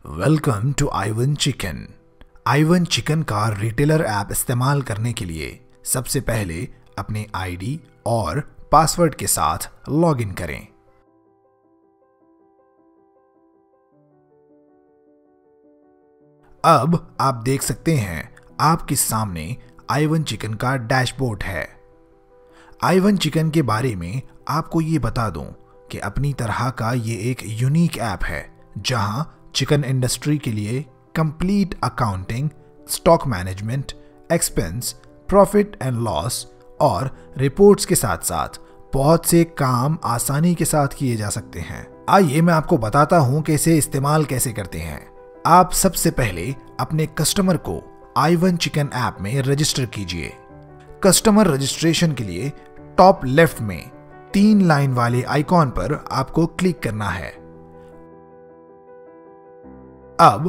Welcome to Ivan chicken. Ivan chicken का retailer app इस्तेमाल करने के लिए सबसे पहले अपने आईडी और पासवर्ड के साथ लॉगिन करें। अब आप देख सकते हैं आपके सामने आइवन चिकन का डैशबोर्ड है। आइवन चिकन के बारे में आपको ये बता दूं कि अपनी तरह का ये एक यूनिक ऐप है जहां चिकन इंडस्ट्री के लिए complete accounting, stock management, expense, profit and loss और रिपोर्ट्स के साथ साथ बहुत से काम आसानी के साथ किए जा सकते हैं। आइए मैं आपको बताता हूं कि इसे इस्तेमाल कैसे करते हैं। आप सबसे पहले अपने कस्टमर को आइवन चिकन ऐप में रजिस्टर कीजिए। कस्टमर रजिस्ट्रेशन के लिए टॉप लेफ्ट में 3 लाइन वाले आइकॉन पर आपको क्लिक करना है। अब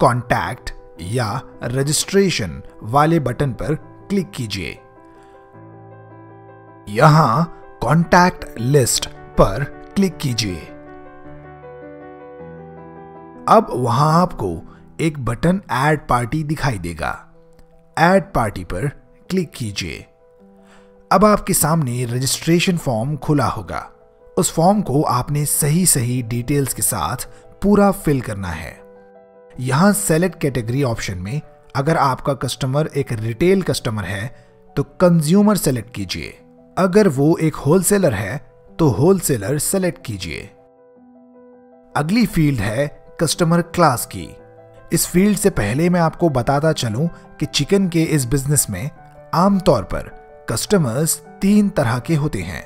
कॉन्टैक्ट या रजिस्ट्रेशन वाले बटन पर क्लिक कीजिए। यहां कॉन्टैक्ट लिस्ट पर क्लिक कीजिए। अब वहां आपको एक बटन ऐड पार्टी दिखाई देगा। ऐड पार्टी पर क्लिक कीजिए। अब आपके सामने रजिस्ट्रेशन फॉर्म खुला होगा। उस फॉर्म को आपने सही डिटेल्स के साथ पूरा फिल करना है। यहां सेलेक्ट कैटेगरी ऑप्शन में अगर आपका कस्टमर एक रिटेल कस्टमर है तो कंज्यूमर सेलेक्ट कीजिए। अगर वो एक होलसेलर है तो होलसेलर सेलेक्ट कीजिए। अगली फील्ड है कस्टमर क्लास की। इस फील्ड से पहले मैं आपको बताता चलूं कि चिकन के इस बिजनेस में आमतौर पर कस्टमर्स 3 तरह के होते हैं।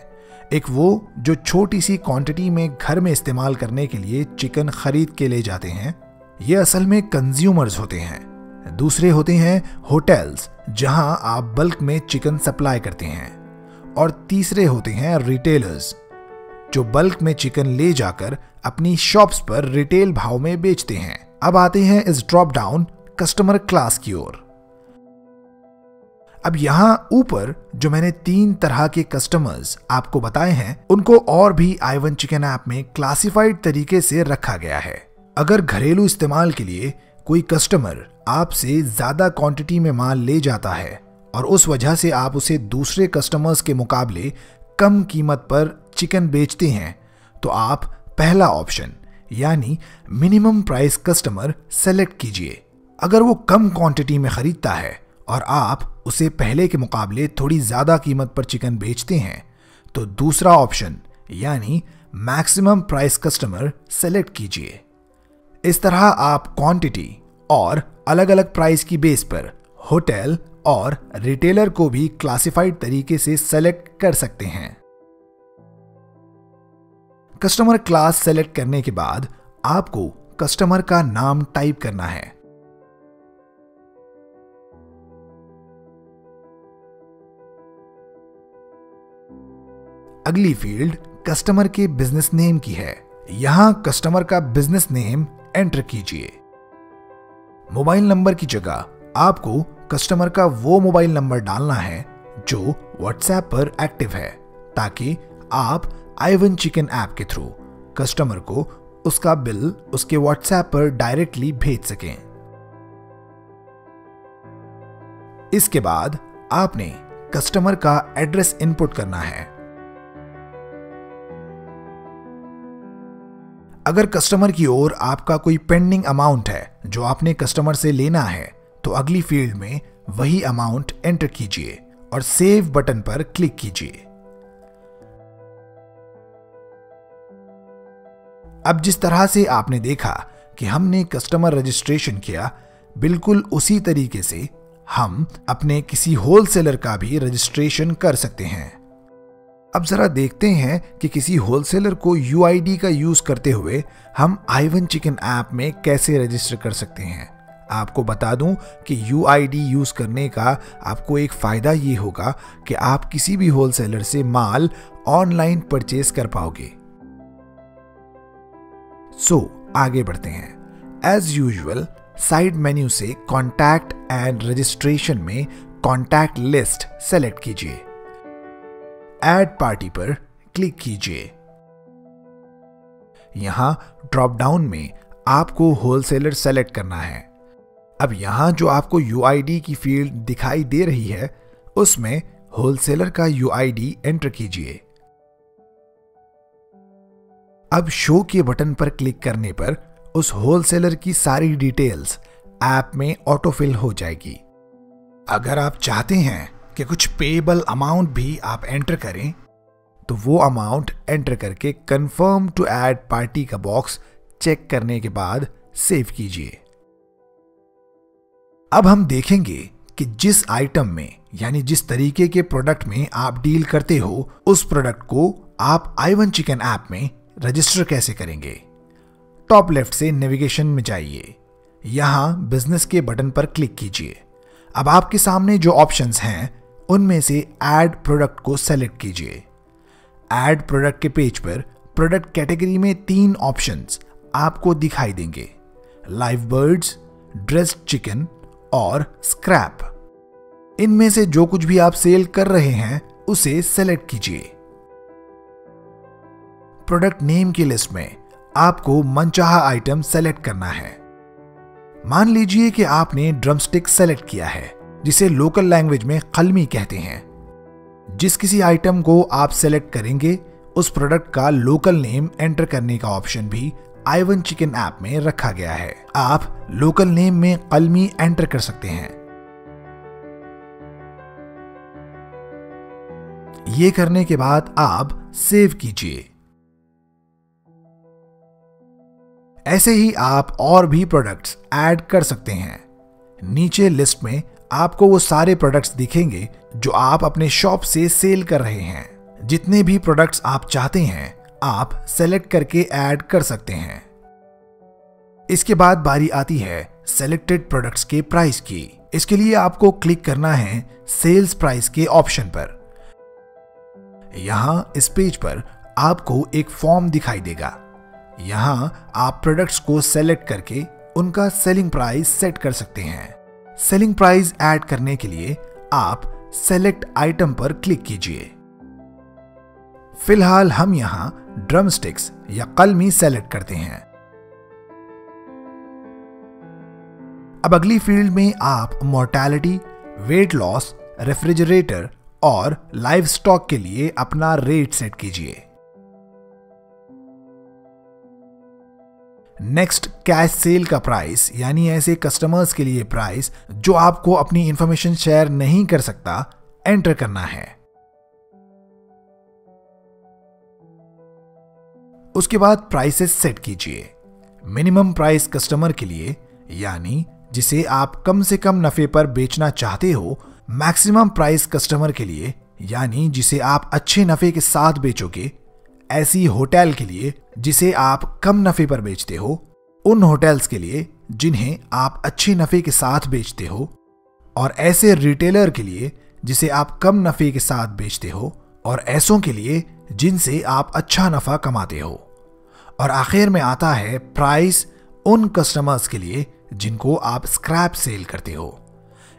एक वो जो छोटी सी क्वांटिटी में घर में इस्तेमाल करने के लिए चिकन खरीद के ले जाते हैं, ये असल में कंज्यूमर्स होते हैं। दूसरे होते हैं होटल्स जहां आप बल्क में चिकन सप्लाई करते हैं। और तीसरे होते हैं रिटेलर्स जो बल्क में चिकन ले जाकर अपनी शॉप्स पर रिटेल भाव में बेचते हैं। अब आते हैं इस ड्रॉप डाउन कस्टमर क्लास की ओर। अब यहां ऊपर जो मैंने 3 तरह के कस्टमर्स आपको बताए हैं उनको और भी आइवन चिकन ऐप में क्लासिफाइड तरीके से रखा गया है। अगर घरेलू इस्तेमाल के लिए कोई कस्टमर आपसे ज्यादा क्वांटिटी में माल ले जाता है और उस वजह से आप उसे दूसरे कस्टमर्स के मुकाबले कम कीमत पर चिकन बेचते हैं तो आप पहला ऑप्शन यानी मिनिमम प्राइस कस्टमर सेलेक्ट कीजिए। अगर वो कम क्वांटिटी में खरीदता है और आप उसे पहले के मुकाबले थोड़ी ज्यादा कीमत पर चिकन बेचते हैं तो दूसरा ऑप्शन यानी मैक्सिमम प्राइस कस्टमर सेलेक्ट कीजिए। इस तरह आप क्वांटिटी और अलग अलग प्राइस की बेस पर होटल और रिटेलर को भी क्लासिफाइड तरीके से सेलेक्ट कर सकते हैं। कस्टमर क्लास सेलेक्ट करने के बाद आपको कस्टमर का नाम टाइप करना है। अगली फील्ड कस्टमर के बिजनेस नेम की है। यहां कस्टमर का बिजनेस नेम एंटर कीजिए। मोबाइल नंबर की जगह आपको कस्टमर का वो मोबाइल नंबर डालना है जो व्हाट्सएप पर एक्टिव है ताकि आप आइवन चिकन ऐप के थ्रू कस्टमर को उसका बिल उसके व्हाट्सएप पर डायरेक्टली भेज सकें। इसके बाद आपने कस्टमर का एड्रेस इनपुट करना है। अगर कस्टमर की ओर आपका कोई पेंडिंग अमाउंट है जो आपने कस्टमर से लेना है तो अगली फील्ड में वही अमाउंट एंटर कीजिए और सेव बटन पर क्लिक कीजिए। अब जिस तरह से आपने देखा कि हमने कस्टमर रजिस्ट्रेशन किया, बिल्कुल उसी तरीके से हम अपने किसी होलसेलर का भी रजिस्ट्रेशन कर सकते हैं। अब जरा देखते हैं कि किसी होलसेलर को यूआईडी का यूज करते हुए हम आइवन चिकन ऐप में कैसे रजिस्टर कर सकते हैं। आपको बता दूं कि यूआईडी यूज करने का आपको एक फायदा ये होगा कि आप किसी भी होलसेलर से माल ऑनलाइन परचेज कर पाओगे। आगे बढ़ते हैं। एज यूजुअल साइड मेन्यू से कॉन्टैक्ट एंड रजिस्ट्रेशन में कॉन्टैक्ट लिस्ट सेलेक्ट कीजिए। ऐड पार्टी पर क्लिक कीजिए। यहां ड्रॉप डाउन में आपको होलसेलर सेलेक्ट करना है। अब यहां जो आपको यूआईडी की फील्ड दिखाई दे रही है उसमें होलसेलर का यूआईडी एंटर कीजिए। अब शो के बटन पर क्लिक करने पर उस होलसेलर की सारी डिटेल्स ऐप में ऑटोफिल हो जाएगी। अगर आप चाहते हैं कि कुछ पेएबल अमाउंट भी आप एंटर करें तो वो अमाउंट एंटर करके कंफर्म टू ऐड पार्टी का बॉक्स चेक करने के बाद सेव कीजिए। अब हम देखेंगे कि जिस आइटम में यानी जिस तरीके के प्रोडक्ट में आप डील करते हो उस प्रोडक्ट को आप i1 चिकन ऐप में रजिस्टर कैसे करेंगे। टॉप लेफ्ट से नेविगेशन में जाइए, यहां बिजनेस के बटन पर क्लिक कीजिए। अब आपके सामने जो ऑप्शंस हैं उनमें से ऐड प्रोडक्ट को सेलेक्ट कीजिए। ऐड प्रोडक्ट के पेज पर प्रोडक्ट कैटेगरी में 3 ऑप्शंस आपको दिखाई देंगे, लाइव बर्ड्स, ड्रेस्ड चिकन और स्क्रैप। इनमें से जो कुछ भी आप सेल कर रहे हैं उसे सेलेक्ट कीजिए। प्रोडक्ट नेम की लिस्ट में आपको मनचाहा आइटम सेलेक्ट करना है। मान लीजिए कि आपने ड्रमस्टिक सेलेक्ट किया है जिसे लोकल लैंग्वेज में कलमी कहते हैं। जिस किसी आइटम को आप सेलेक्ट करेंगे उस प्रोडक्ट का लोकल नेम एंटर करने का ऑप्शन भी i1 चिकन ऐप में रखा गया है। आप लोकल नेम में कलमी एंटर कर सकते हैं। ये करने के बाद आप सेव कीजिए। ऐसे ही आप और भी प्रोडक्ट्स ऐड कर सकते हैं। नीचे लिस्ट में आपको वो सारे प्रोडक्ट्स दिखेंगे जो आप अपने शॉप से सेल कर रहे हैं। जितने भी प्रोडक्ट्स आप चाहते हैं आप सेलेक्ट करके ऐड कर सकते हैं। इसके बाद बारी आती है सेलेक्टेड प्रोडक्ट्स के प्राइस की। इसके लिए आपको क्लिक करना है सेल्स प्राइस के ऑप्शन पर। यहां इस पेज पर आपको एक फॉर्म दिखाई देगा। यहां आप प्रोडक्ट्स को सेलेक्ट करके उनका सेलिंग प्राइस सेट कर सकते हैं। सेलिंग प्राइस ऐड करने के लिए आप सेलेक्ट आइटम पर क्लिक कीजिए। फिलहाल हम यहां ड्रमस्टिक्स या कलमी सेलेक्ट करते हैं। अब अगली फील्ड में आप मोर्टेलिटी, वेट लॉस, रेफ्रिजरेटर और लाइव स्टॉक के लिए अपना रेट सेट कीजिए। नेक्स्ट कैश सेल का प्राइस यानी ऐसे कस्टमर्स के लिए प्राइस जो आपको अपनी इंफॉर्मेशन शेयर नहीं कर सकता एंटर करना है। उसके बाद प्राइसेस सेट कीजिए। मिनिमम प्राइस कस्टमर के लिए यानी जिसे आप कम से कम नफे पर बेचना चाहते हो, मैक्सिमम प्राइस कस्टमर के लिए यानी जिसे आप अच्छे नफे के साथ बेचोगे, ऐसी होटल के लिए जिसे आप कम नफे पर बेचते हो, उन होटल्स के लिए जिन्हें आप अच्छे नफे के साथ बेचते हो, और ऐसे रिटेलर के लिए जिसे आप कम नफे के साथ बेचते हो, और ऐसों के लिए जिनसे आप अच्छा नफा कमाते हो। और आखिर में आता है प्राइस उन कस्टमर्स के लिए जिनको आप स्क्रैप सेल करते हो।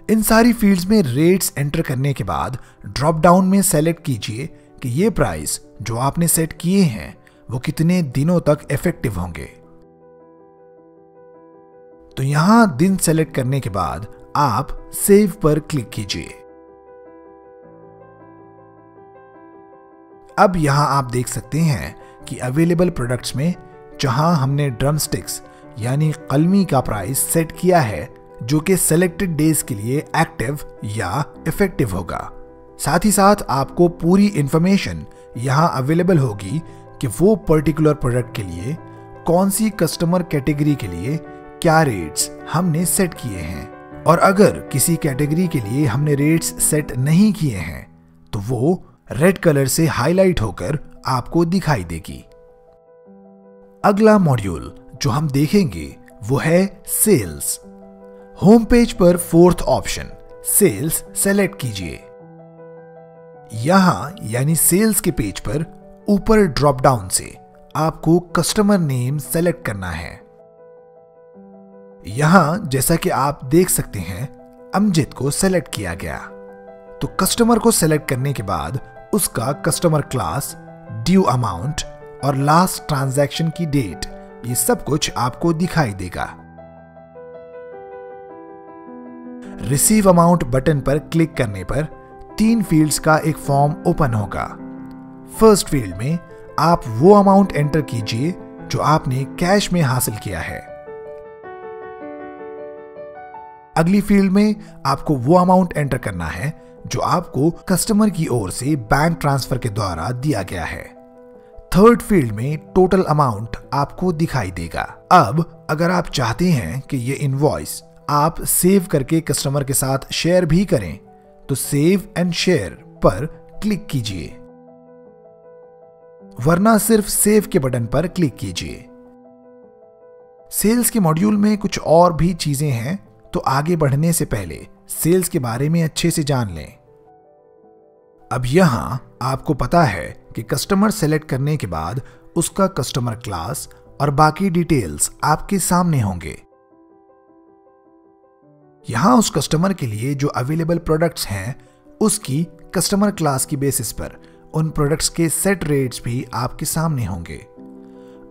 इन सारी फील्ड्स में रेट्स एंटर करने के बाद ड्रॉप डाउन में सेलेक्ट कीजिए कि ये प्राइस जो आपने सेट किए हैं वो कितने दिनों तक इफेक्टिव होंगे। तो यहां दिन सेलेक्ट करने के बाद आप सेव पर क्लिक कीजिए। अब यहां आप देख सकते हैं कि अवेलेबल प्रोडक्ट्स में जहां हमने ड्रमस्टिक्स यानी कलमी का प्राइस सेट किया है जो कि सेलेक्टेड डेज के लिए एक्टिव या इफेक्टिव होगा। साथ ही साथ आपको पूरी इंफॉर्मेशन यहां अवेलेबल होगी कि वो पर्टिकुलर प्रोडक्ट के लिए कौन सी कस्टमर कैटेगरी के लिए क्या रेट्स हमने सेट किए हैं, और अगर किसी कैटेगरी के लिए हमने रेट्स सेट नहीं किए हैं तो वो रेड कलर से हाईलाइट होकर आपको दिखाई देगी। अगला मॉड्यूल जो हम देखेंगे वो है सेल्स। होम पेज पर 4th ऑप्शन सेल्स सेलेक्ट कीजिए। यहां यानी सेल्स के पेज पर ऊपर ड्रॉप डाउन से आपको कस्टमर नेम सेलेक्ट करना है। यहां जैसा कि आप देख सकते हैं अमजद को सेलेक्ट किया गया। तो कस्टमर को सेलेक्ट करने के बाद उसका कस्टमर क्लास, ड्यू अमाउंट और लास्ट ट्रांजैक्शन की डेट ये सब कुछ आपको दिखाई देगा। रिसीव अमाउंट बटन पर क्लिक करने पर 3 फील्ड्स का एक फॉर्म ओपन होगा। फर्स्ट फील्ड में आप वो अमाउंट एंटर कीजिए जो आपने कैश में हासिल किया है। अगली फील्ड में आपको वो अमाउंट एंटर करना है जो आपको कस्टमर की ओर से बैंक ट्रांसफर के द्वारा दिया गया है। थर्ड फील्ड में टोटल अमाउंट आपको दिखाई देगा। अब अगर आप चाहते हैं कि ये इनवॉइस आप सेव करके कस्टमर के साथ शेयर भी करें तो सेव एंड शेयर पर क्लिक कीजिए, वरना सिर्फ सेव के बटन पर क्लिक कीजिए। सेल्स के मॉड्यूल में कुछ और भी चीजें हैं, तो आगे बढ़ने से पहले सेल्स के बारे में अच्छे से जान लें। अब यहां आपको पता है कि कस्टमर सेलेक्ट करने के बाद उसका कस्टमर क्लास और बाकी डिटेल्स आपके सामने होंगे। यहां उस कस्टमर के लिए जो अवेलेबल प्रोडक्ट्स हैं उसकी कस्टमर क्लास की बेसिस पर उन प्रोडक्ट्स के सेट रेट्स भी आपके सामने होंगे।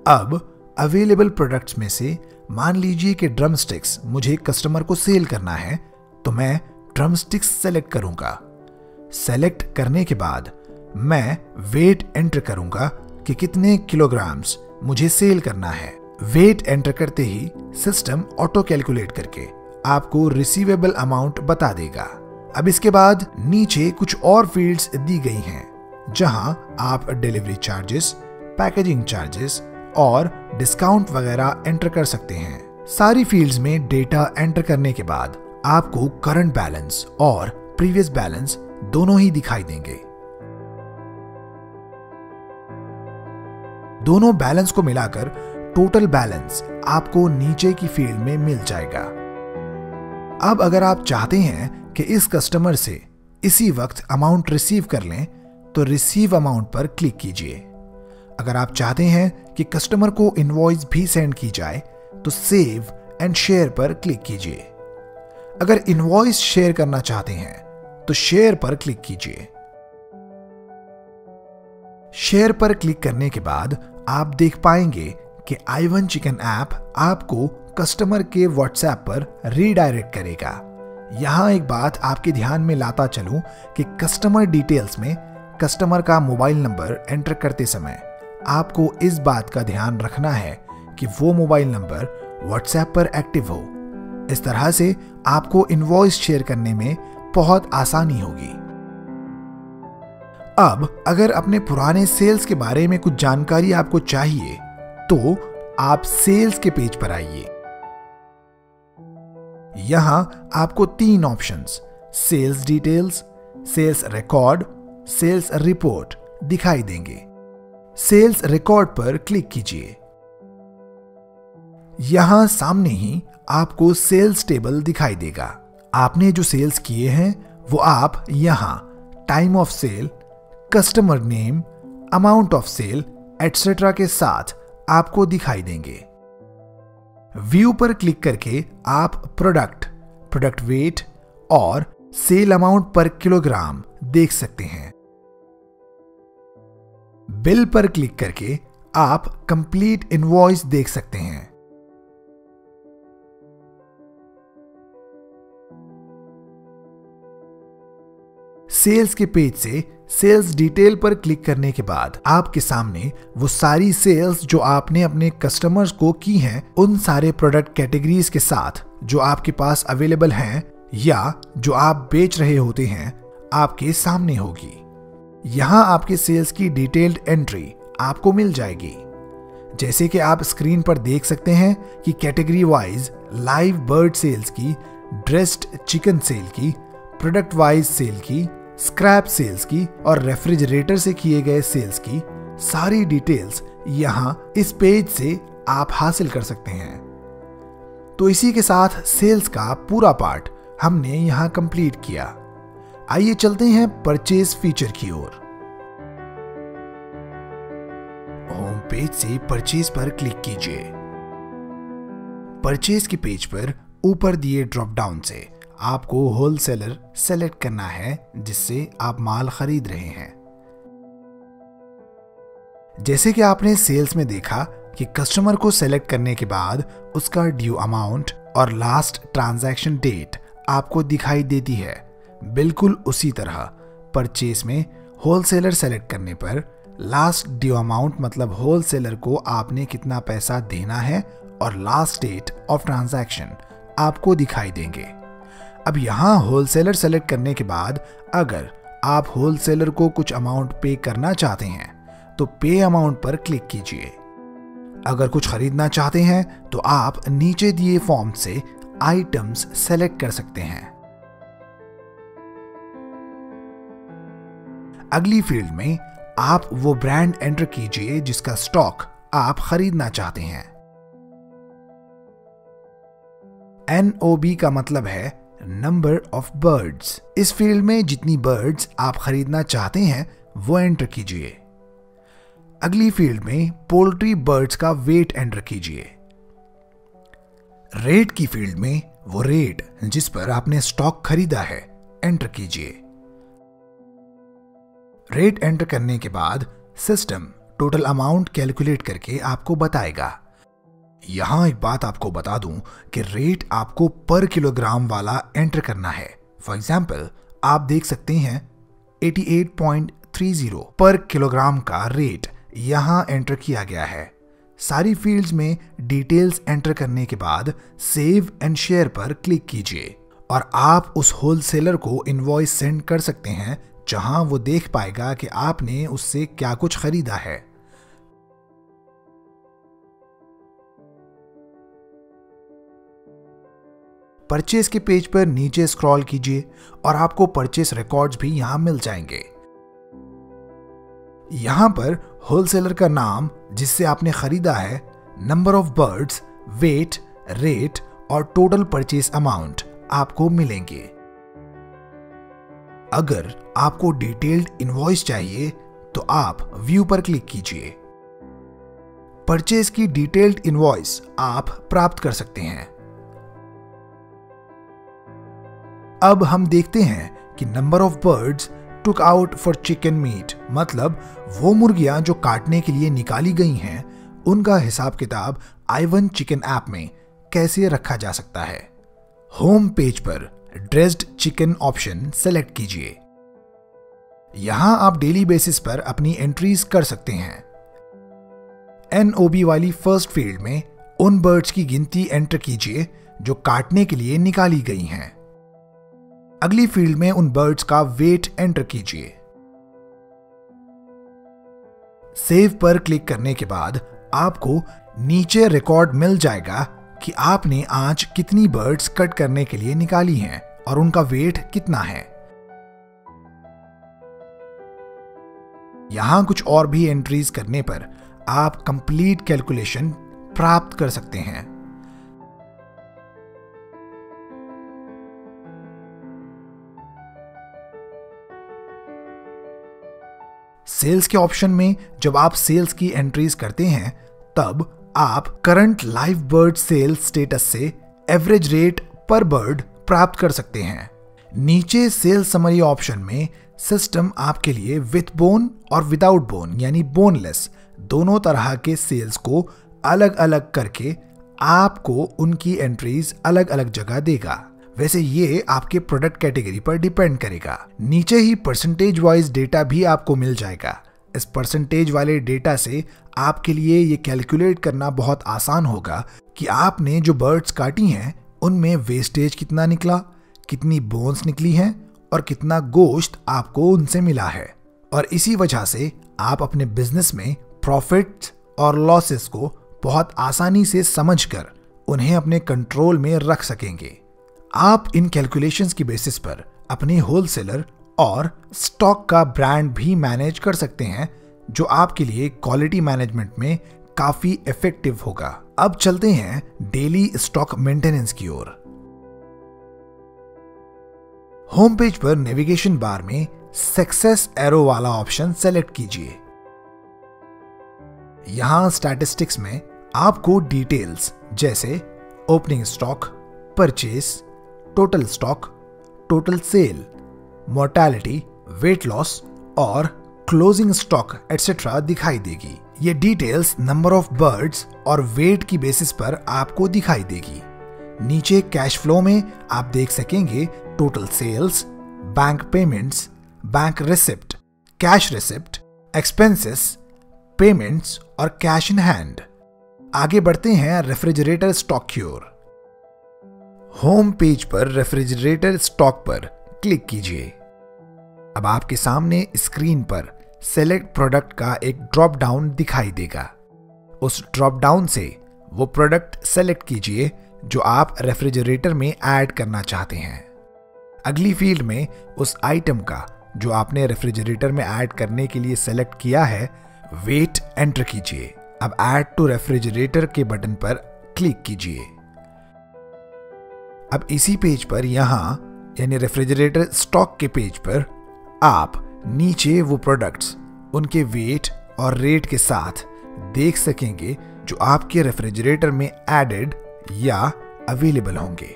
अब अवेलेबल प्रोडक्ट्स में से मान लीजिए कि ड्रम स्टिक्स मुझे कस्टमर को सेल करना है, तो मैं ड्रम स्टिक्स सेलेक्ट करूंगा। सेलेक्ट करने के बाद मैं वेट एंटर करूंगा कि कितने किलोग्राम्स मुझे सेल करना है। वेट एंटर करते ही सिस्टम ऑटो कैलकुलेट करके आपको रिसीवेबल अमाउंट बता देगा। अब इसके बाद नीचे कुछ और फील्ड्स दी गई हैं जहां आप डिलीवरी चार्जेस, पैकेजिंग चार्जेस और डिस्काउंट वगैरह एंटर कर सकते हैं। सारी फील्ड्स में डेटा एंटर करने के बाद आपको करंट बैलेंस और प्रीवियस बैलेंस दोनों ही दिखाई देंगे। दोनों बैलेंस को मिलाकर टोटल बैलेंस आपको नीचे की फील्ड में मिल जाएगा। अब अगर आप चाहते हैं कि इस कस्टमर से इसी वक्त अमाउंट रिसीव कर लें तो रिसीव अमाउंट पर क्लिक कीजिए। अगर आप चाहते हैं कि कस्टमर को इनवॉइस भी सेंड की जाए तो सेव एंड शेयर पर क्लिक कीजिए। अगर इनवॉइस शेयर करना चाहते हैं तो शेयर पर क्लिक कीजिए। शेयर पर क्लिक करने के बाद आप देख पाएंगे कि i1 चिकन ऐप आपको कस्टमर के व्हाट्सएप पर रीडायरेक्ट करेगा। यहां एक बात आपके ध्यान में लाता चलूं कि कस्टमर डिटेल्स में कस्टमर का मोबाइल नंबर एंटर करते समय आपको इस बात का ध्यान रखना है कि वो मोबाइल नंबर व्हाट्सएप पर एक्टिव हो। इस तरह से आपको इनवॉइस शेयर करने में बहुत आसानी होगी। अब अगर अपने पुराने सेल्स के बारे में कुछ जानकारी आपको चाहिए तो आप सेल्स के पेज पर आइए। यहां आपको 3 options sales details, sales record, sales report दिखाई देंगे। सेल्स रिकॉर्ड पर क्लिक कीजिए। यहां सामने ही आपको सेल्स टेबल दिखाई देगा। आपने जो सेल्स किए हैं वो आप यहां time of sale, customer name, amount of sale etcetera के साथ आपको दिखाई देंगे। व्यू पर क्लिक करके आप प्रोडक्ट वेट और सेल अमाउंट पर किलोग्राम देख सकते हैं। बिल पर क्लिक करके आप कंप्लीट इनवॉइस देख सकते हैं। सेल्स के पेज से सेल्स डिटेल पर क्लिक करने के बाद आपके सामने वो सारी सेल्स जो आपने अपने कस्टमर्स को की हैं उन सारे प्रोडक्ट कैटेगरीज के साथ जो आपके पास अवेलेबल हैं या जो आप बेच रहे होते हैं आपके सामने होगी। यहां आपके सेल्स की डिटेल्ड एंट्री आपको मिल जाएगी। जैसे कि आप स्क्रीन पर देख सकते हैं कि category wise live bird sales की, ड्रेस्ड चिकन सेल की, प्रोडक्ट वाइज सेल की, स्क्रैप सेल्स की और रेफ्रिजरेटर से किए गए सेल्स की सारी डिटेल्स यहां इस पेज से आप हासिल कर सकते हैं। तो इसी के साथ सेल्स का पूरा पार्ट हमने यहां कंप्लीट किया। आइए चलते हैं परचेज फीचर की ओर। होम पेज से परचेज पर क्लिक कीजिए। परचेज के पेज पर ऊपर दिए ड्रॉप डाउन से आपको होलसेलर सेलेक्ट करना है जिससे आप माल खरीद रहे हैं। जैसे कि आपने सेल्स में देखा कि कस्टमर को सेलेक्ट करने के बाद उसका ड्यू अमाउंट और लास्ट ट्रांजैक्शन डेट आपको दिखाई देती है। बिल्कुल उसी तरह परचेस में होलसेलर सेलेक्ट करने पर लास्ट ड्यू अमाउंट मतलब होलसेलर को आपने कितना पैसा देना है और लास्ट डेट ऑफ ट्रांजैक्शन आपको दिखाई देंगे। अब यहाँ होलसेलर सेलेक्ट करने के बाद अगर आप होलसेलर को कुछ अमाउंट पे करना चाहते हैं तो पे अमाउंट पर क्लिक कीजिए। अगर कुछ खरीदना चाहते हैं तो आप नीचे दिए फॉर्म से आइटम्स सेलेक्ट कर सकते हैं। अगली फील्ड में आप वो ब्रांड एंटर कीजिए जिसका स्टॉक आप खरीदना चाहते हैं। NOB का मतलब है नंबर ऑफ बर्ड्स। इस फील्ड में जितनी बर्ड्स आप खरीदना चाहते हैं वो एंटर कीजिए। अगली फील्ड में पोल्ट्री बर्ड्स का वेट एंटर कीजिए। रेट की फील्ड में वो रेट जिस पर आपने स्टॉक खरीदा है एंटर कीजिए। रेट एंटर करने के बाद सिस्टम टोटल अमाउंट कैलकुलेट करके आपको बताएगा। यहां एक बात आपको बता दूं कि रेट आपको पर किलोग्राम वाला एंटर करना है। फॉर एग्जाम्पल आप देख सकते हैं 88.30 पर किलोग्राम का रेट यहां एंटर किया गया है। सारी फील्ड्स में डिटेल्स एंटर करने के बाद सेव एंड शेयर पर क्लिक कीजिए और आप उस होलसेलर को इनवॉइस सेंड कर सकते हैं जहां वो देख पाएगा कि आपने उससे क्या कुछ खरीदा है। परचेस के पेज पर नीचे स्क्रॉल कीजिए और आपको परचेस रिकॉर्ड्स भी यहां मिल जाएंगे। यहां पर होलसेलर का नाम जिससे आपने खरीदा है, number of birds, weight, rate और टोटल परचेस अमाउंट आपको मिलेंगे। अगर आपको डिटेल्ड इनवॉइस चाहिए तो आप व्यू पर क्लिक कीजिए। परचेस की डिटेल्ड इनवॉइस आप प्राप्त कर सकते हैं। अब हम देखते हैं कि number of birds took out for chicken meet मतलब वो मुर्गियां जो काटने के लिए निकाली गई हैं उनका हिसाब किताब i1 चिकन ऐप में कैसे रखा जा सकता है। होम पेज पर ड्रेस्ड चिकन ऑप्शन सेलेक्ट कीजिए। यहां आप डेली बेसिस पर अपनी एंट्रीज कर सकते हैं। NOB वाली फर्स्ट फील्ड में उन बर्ड्स की गिनती एंटर कीजिए जो काटने के लिए निकाली गई हैं। अगली फील्ड में उन बर्ड्स का वेट एंटर कीजिए। सेव पर क्लिक करने के बाद आपको नीचे रिकॉर्ड मिल जाएगा कि आपने आज कितनी बर्ड्स कट करने के लिए निकाली हैं और उनका वेट कितना है। यहां कुछ और भी एंट्रीज करने पर आप कंप्लीट कैलकुलेशन प्राप्त कर सकते हैं। सेल्स के ऑप्शन में जब आप सेल्स की एंट्रीज करते हैं तब आप current live bird sales status से एवरेज रेट पर बर्ड प्राप्त कर सकते हैं। नीचे सेल्स समरी ऑप्शन में सिस्टम आपके लिए विथ बोन और विदाउट बोन यानी बोनलेस दोनों तरह के सेल्स को अलग अलग करके आपको उनकी एंट्रीज अलग अलग जगह देगा। वैसे ये आपके प्रोडक्ट कैटेगरी पर डिपेंड करेगा। नीचे ही परसेंटेज वाइज डेटा भी आपको मिल जाएगा। इस परसेंटेज वाले डेटा से आपके लिए ये कैलकुलेट करना बहुत आसान होगा कि आपने जो बर्ड्स काटी हैं उनमें वेस्टेज कितना निकला, कितनी बोन्स निकली हैं और कितना गोश्त आपको उनसे मिला है। और इसी वजह से आप अपने बिजनेस में प्रॉफिट्स और लॉसेस को बहुत आसानी से समझकर उन्हें अपने कंट्रोल में रख सकेंगे। आप इन कैलकुलेशंस की बेसिस पर अपने होलसेलर और स्टॉक का ब्रांड भी मैनेज कर सकते हैं जो आपके लिए क्वालिटी मैनेजमेंट में काफी इफेक्टिव होगा। अब चलते हैं डेली स्टॉक मेंटेनेंस की ओर। होम पेज पर नेविगेशन बार में सक्सेस एरो वाला ऑप्शन सेलेक्ट कीजिए। यहां स्टैटिस्टिक्स में आपको डिटेल्स जैसे opening stock, purchase, total stock, total sale, mortality, weight loss और क्लोजिंग स्टॉक एटसेट्रा दिखाई देगी। ये डिटेल्स नंबर ऑफ बर्ड्स और वेट की बेसिस पर आपको दिखाई देगी। नीचे कैश फ्लो में आप देख सकेंगे total sales, bank payments, bank receipt, cash receipt, expenses, payments और कैश इन हैंड। आगे बढ़ते हैं रेफ्रिजरेटर स्टॉक की ओर। होम पेज पर रेफ्रिजरेटर स्टॉक पर क्लिक कीजिए। अब आपके सामने स्क्रीन पर सेलेक्ट प्रोडक्ट का एक ड्रॉप डाउन दिखाई देगा। उस ड्रॉप डाउन से वो प्रोडक्ट सेलेक्ट कीजिए जो आप रेफ्रिजरेटर में ऐड करना चाहते हैं। अगली फील्ड में उस आइटम का जो आपने रेफ्रिजरेटर में ऐड करने के लिए सेलेक्ट किया है वेट एंटर कीजिए। अब ऐड टू रेफ्रिजरेटर के बटन पर क्लिक कीजिए। अब इसी पेज पर यहां यानी रेफ्रिजरेटर स्टॉक के पेज पर आप नीचे वो प्रोडक्ट्स उनके वेट और रेट के साथ देख सकेंगे जो आपके रेफ्रिजरेटर में एडेड या अवेलेबल होंगे।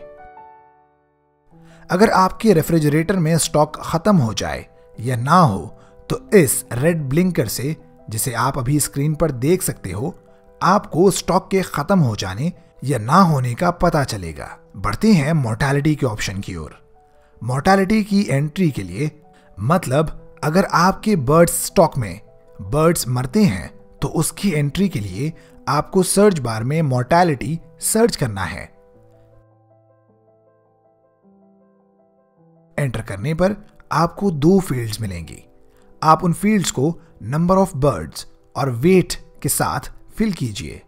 अगर आपके रेफ्रिजरेटर में स्टॉक खत्म हो जाए या ना हो तो इस रेड ब्लिंकर से, जिसे आप अभी स्क्रीन पर देख सकते हो, आपको स्टॉक के खत्म हो जाने या ना होने का पता चलेगा। बढ़ते हैं मोर्टेलिटी के ऑप्शन की ओर। मोर्टेलिटी की एंट्री के लिए मतलब अगर आपके बर्ड्स स्टॉक में बर्ड्स मरते हैं तो उसकी एंट्री के लिए आपको सर्च बार में मोर्टेलिटी सर्च करना है। एंटर करने पर आपको 2 फील्ड्स मिलेंगी। आप उन फील्ड्स को नंबर ऑफ बर्ड्स और वेट के साथ फिल कीजिए।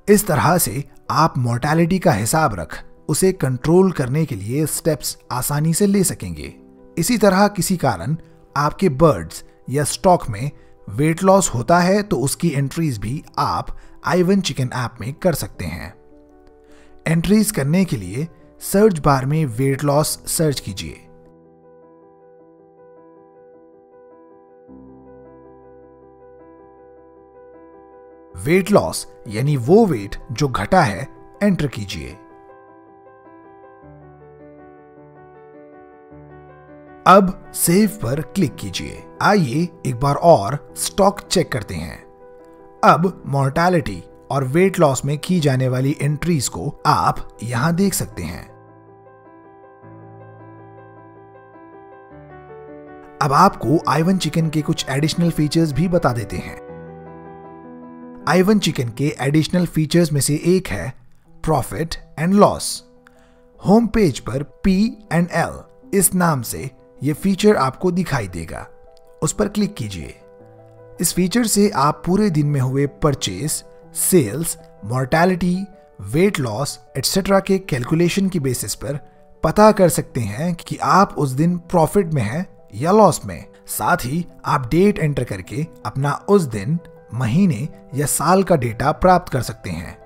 इस तरह से आप मोर्टेलिटी का हिसाब रख उसे कंट्रोल करने के लिए स्टेप्स आसानी से ले सकेंगे। इसी तरह किसी कारण आपके बर्ड्स या स्टॉक में वेट लॉस होता है तो उसकी एंट्रीज भी आप i1 चिकन ऐप में कर सकते हैं। एंट्रीज करने के लिए सर्च बार में वेट लॉस सर्च कीजिए। वेट लॉस यानी वो वेट जो घटा है एंटर कीजिए। अब सेव पर क्लिक कीजिए। आइए एक बार और स्टॉक चेक करते हैं। अब मोर्टेलिटी और वेट लॉस में की जाने वाली एंट्रीज को आप यहां देख सकते हैं। अब आपको i1 चिकन के कुछ एडिशनल फीचर्स भी बता देते हैं। i1 चिकन के एडिशनल फीचर्स में से एक है profit and loss. Home page पर P&L इस नाम से यह फीचर आपको दिखाई देगा। उस पर क्लिक कीजिए। इस फीचर से आप पूरे दिन में हुए purchase, sales, mortality, weight loss etcetera के कैलकुलेशन की बेसिस पर पता कर सकते हैं कि आप उस दिन प्रॉफिट में हैं या लॉस में। साथ ही आप डेट एंटर करके अपना उस दिन, महीने या साल का डेटा प्राप्त कर सकते हैं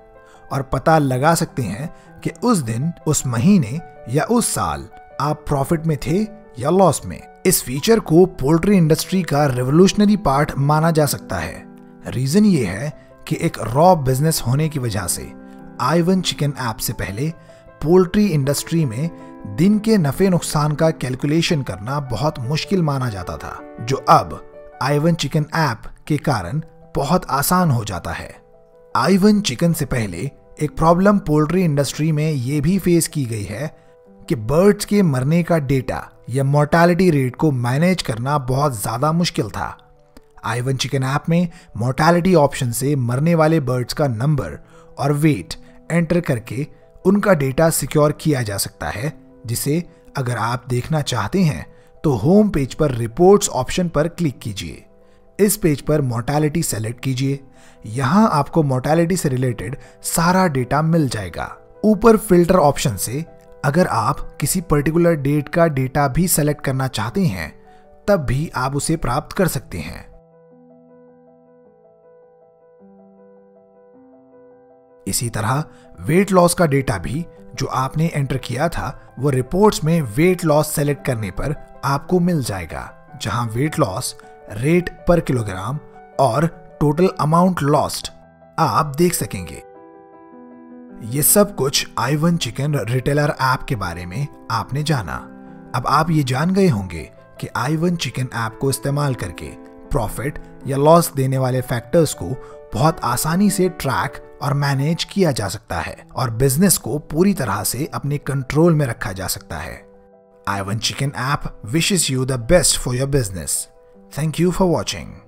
और पता लगा सकते हैं कि उस दिन, उस महीने या उस साल आप प्रॉफिट में थे या लॉस में। इस फीचर को पोल्ट्री इंडस्ट्री का रेवोल्यूशनरी पार्ट माना जा सकता है। रीजन ये है कि एक रॉ बिजनेस होने की वजह से i1 चिकन ऐप से पहले पोल्ट्री इंडस्ट्री में दिन के नफे नुकसान का कैलकुलेशन करना बहुत मुश्किल माना जाता था, जो अब i1 चिकन ऐप के कारण बहुत आसान हो जाता है। i1 चिकन से पहले एक प्रॉब्लम पोल्ट्री इंडस्ट्री में यह भी फेस की गई है कि बर्ड्स के मरने का डेटा या मोर्टेलिटी रेट को मैनेज करना बहुत ज्यादा मुश्किल था। i1 चिकन ऐप में मोर्टेलिटी ऑप्शन से मरने वाले बर्ड्स का नंबर और वेट एंटर करके उनका डेटा सिक्योर किया जा सकता है, जिसे अगर आप देखना चाहते हैं तो होम पेज पर रिपोर्ट्स ऑप्शन पर क्लिक कीजिए। इस पेज पर मोर्टेलिटी सेलेक्ट कीजिए। यहां आपको मोर्टेलिटी से रिलेटेड सारा डेटा मिल जाएगा। ऊपर फिल्टर ऑप्शन से अगर आप किसी पर्टिकुलर डेट का डेटा भी सेलेक्ट करना चाहते हैं तब भी आप उसे प्राप्त कर सकते हैं। इसी तरह वेट लॉस का डेटा भी जो आपने एंटर किया था वो रिपोर्ट्स में वेट लॉस सेलेक्ट करने पर आपको मिल जाएगा, जहां वेट लॉस, रेट पर किलोग्राम और टोटल अमाउंट लॉस्ट आप देख सकेंगे। ये सब कुछ i1 चिकन रिटेलर ऐप के बारे में आपने जाना। अब आप ये जान गए होंगे कि i1 चिकन ऐप को इस्तेमाल करके प्रॉफिट या लॉस देने वाले फैक्टर्स को बहुत आसानी से ट्रैक और मैनेज किया जा सकता है और बिजनेस को पूरी तरह से अपने कंट्रोल में रखा जा सकता है। i1 chicken app wishes you the best for your business. Thank you for watching.